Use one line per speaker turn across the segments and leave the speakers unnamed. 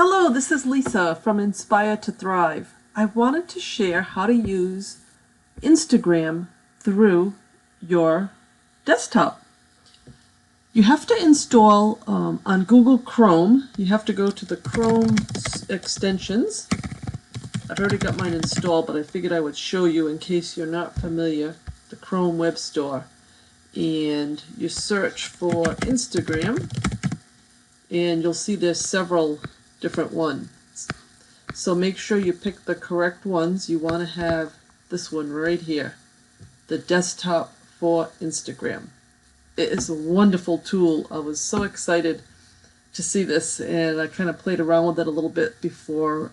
Hello, this is Lisa from Inspire to Thrive. I wanted to share how to use Instagram through your desktop. You have to install on Google Chrome. You have to go to the Chrome extensions. I've already got mine installed, but I figured I would show you in case you're not familiar, the Chrome Web Store. And you search for Instagram, and you'll see there's several different ones. So make sure you pick the correct ones. You want to have this one right here, the desktop for Instagram. It is a wonderful tool. I was so excited to see this, and I kind of played around with it a little bit before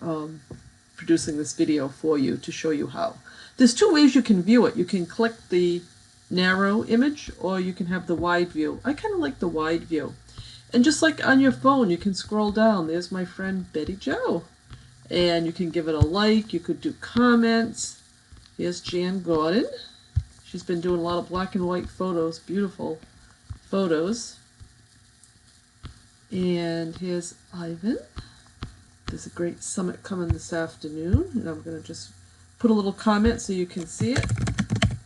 producing this video for you to show you how. There's two ways you can view it. You can click the narrow image, or you can have the wide view. I kind of like the wide view. And just like on your phone, you can scroll down. There's my friend Betty Jo. And you can give it a like. You could do comments. Here's Jan Gordon. She's been doing a lot of black and white photos, beautiful photos. And here's Ivan. There's a great summit coming this afternoon. And I'm going to just put a little comment so you can see it.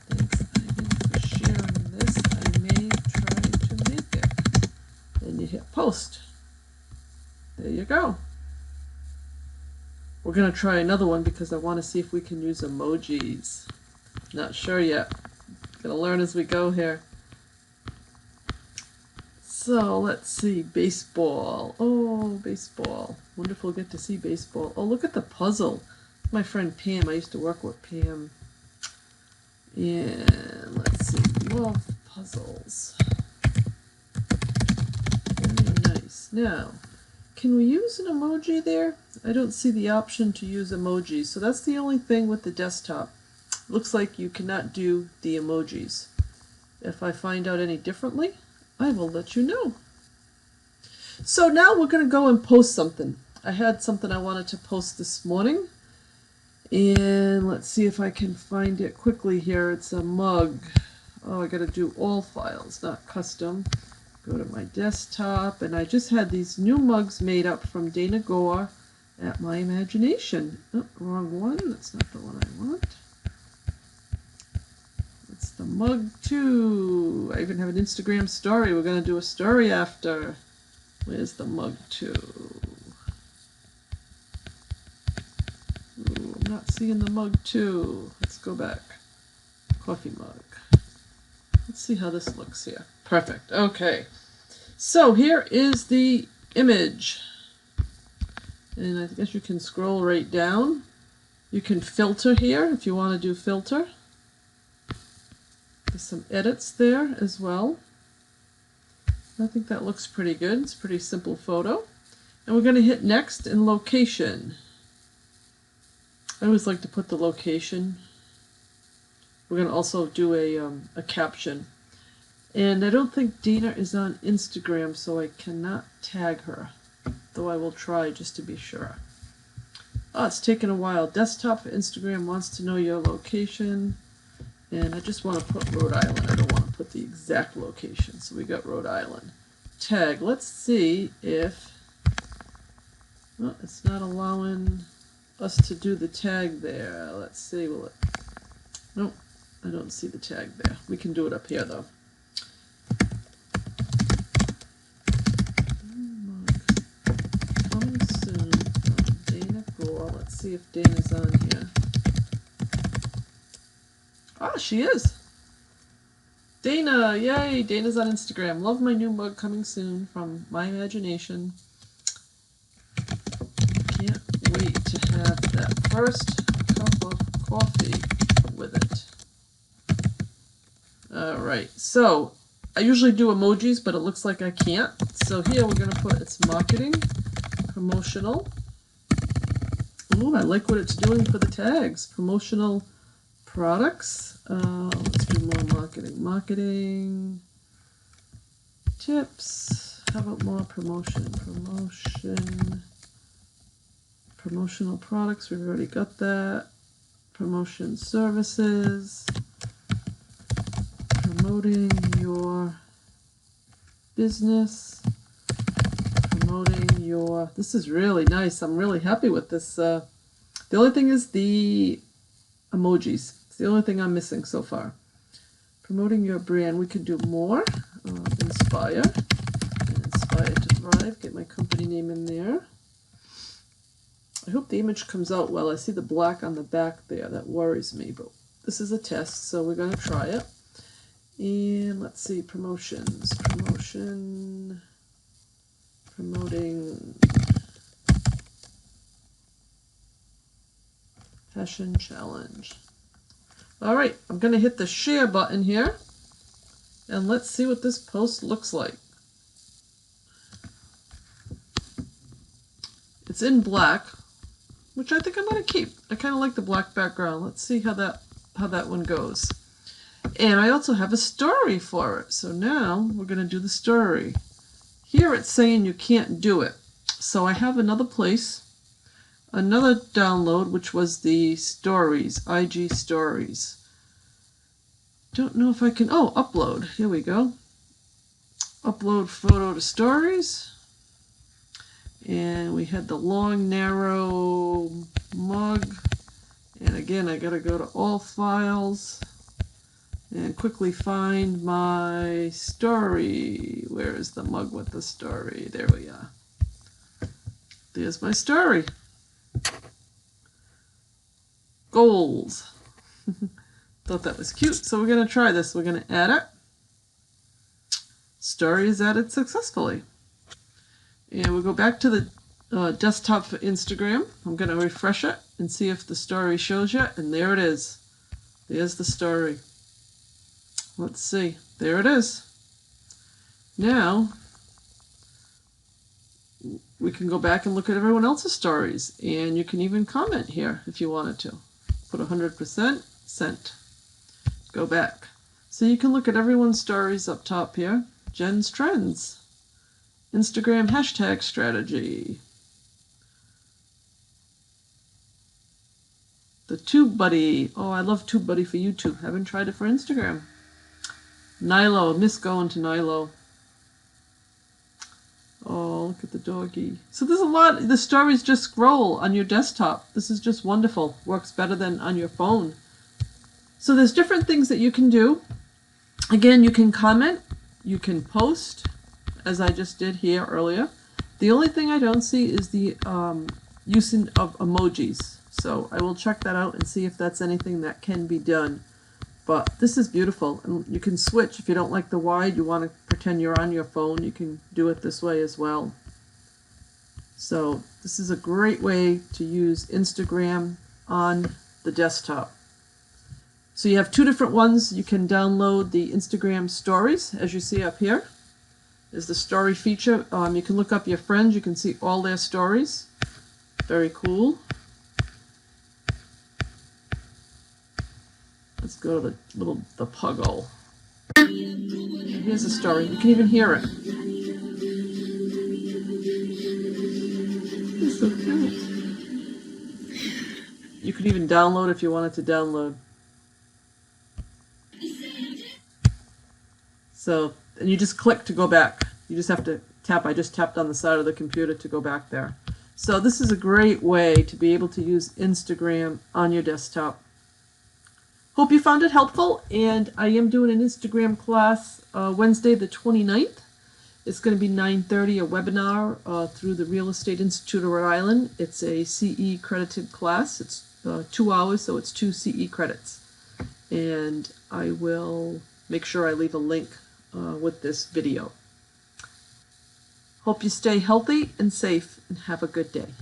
Thanks, Ivan, for sharing this. I may try to make it. And you hit post. There you go. We're going to try another one because I want to see if we can use emojis. Not sure yet. Gonna learn as we go here. So let's see, baseball. Oh, baseball. Wonder if we'll get to see baseball. Oh, look at the puzzle. My friend Pam, I used to work with Pam. And let's see, love puzzles. Very nice. Now, can we use an emoji there? I don't see the option to use emojis, so that's the only thing with the desktop. Looks like you cannot do the emojis. If I find out any differently, I will let you know. So now we're going to go and post something. I had something I wanted to post this morning. And let's see if I can find it quickly here. It's a mug. Oh, I got to do all files, not custom. Go to my desktop, and I just had these new mugs made up from Dana Gore at My Imagination. Oh, wrong one. That's not the one I want. It's the mug 2. I even have an Instagram story. We're going to do a story after. Where's the mug 2? Ooh, I'm not seeing the mug 2. Let's go back. Coffee mug. Let's see how this looks here. Perfect. Okay. So here is the image. And I guess you can scroll right down. You can filter here if you want to do filter. There's some edits there as well. I think that looks pretty good. It's a pretty simple photo. And we're going to hit next in location. I always like to put the location. We're going to also do a caption. And I don't think Dina is on Instagram, so I cannot tag her. Though I will try just to be sure. Oh, it's taken a while. Desktop for Instagram wants to know your location. And I just want to put Rhode Island. I don't want to put the exact location. So we got Rhode Island. Tag. Let's see if... Well, it's not allowing us to do the tag there. Let's see. Will it... Nope. I don't see the tag there. We can do it up here, though. Coming soon from Dana Gore. Let's see if Dana's on here. Ah, she is. Dana, yay! Dana's on Instagram. Love my new mug coming soon from My Imagination. Can't wait to have that first cup of coffee with it. Alright, so I usually do emojis, but it looks like I can't. So here we're going to put it's marketing, promotional. Ooh, I like what it's doing for the tags. Promotional products. Let's do more marketing. Marketing tips. How about more promotion? Promotional products. We've already got that. Promotion services. Promoting your business. promoting your, this is really nice. I'm really happy with this. The only thing is the emojis. It's the only thing I'm missing so far. Promoting your brand. We could do more. Inspire. Inspire to Thrive. Get my company name in there. I hope the image comes out well. I see the black on the back there. That worries me, but this is a test, so we're going to try it. And let's see, promotions. Promoting. Passion challenge. All right, I'm going to hit the share button here. And let's see what this post looks like. It's in black, which I think I'm going to keep. I kind of like the black background. Let's see how that one goes. And I also have a story for it. So now we're going to do the story. Here it's saying you can't do it. So I have another place, another download, which was the stories, IG stories. Don't know if I can, oh, upload. Here we go. Upload photo to stories. And we had the long, narrow mug. And again, I got to go to all files and quickly find my story. Where is the mug with the story? There we are. There's my story. Goals. Thought that was cute, so we're going to try this. We're going to add it. Story is added successfully. And we'll go back to the desktop for Instagram. I'm going to refresh it and see if the story shows yet. And there it is. There's the story. Let's see. There it is. Now, we can go back and look at everyone else's stories. And you can even comment here if you wanted to. Put 100% sent. Go back. So you can look at everyone's stories up top here. Jen's Trends. Instagram hashtag strategy. The TubeBuddy. Oh, I love TubeBuddy for YouTube. Haven't tried it for Instagram. Nilo. Miss going to Nilo. Oh, look at the doggy. So there's a lot. The stories just scroll on your desktop. This is just wonderful. Works better than on your phone. So there's different things that you can do. Again, you can comment. You can post, as I just did here earlier. The only thing I don't see is the use of emojis. So I will check that out and see if that's anything that can be done. But this is beautiful. And you can switch. If you don't like the wide, you want to pretend you're on your phone, you can do it this way as well. So this is a great way to use Instagram on the desktop. So you have two different ones. You can download the Instagram stories, as you see up here. Is the story feature. You can look up your friends. You can see all their stories. Very cool. Let's go to the puggle. And here's a story. You can even hear it. It's so cute. You could even download if you wanted to download. So, and you just click to go back. You just have to tap. I just tapped on the side of the computer to go back there. So this is a great way to be able to use Instagram on your desktop. Hope you found it helpful, and I am doing an Instagram class Wednesday the 29th. It's going to be 9:30, a webinar through the Real Estate Institute of Rhode Island. It's a CE credited class. It's 2 hours, so it's 2 CE credits. And I will make sure I leave a link with this video. Hope you stay healthy and safe and have a good day.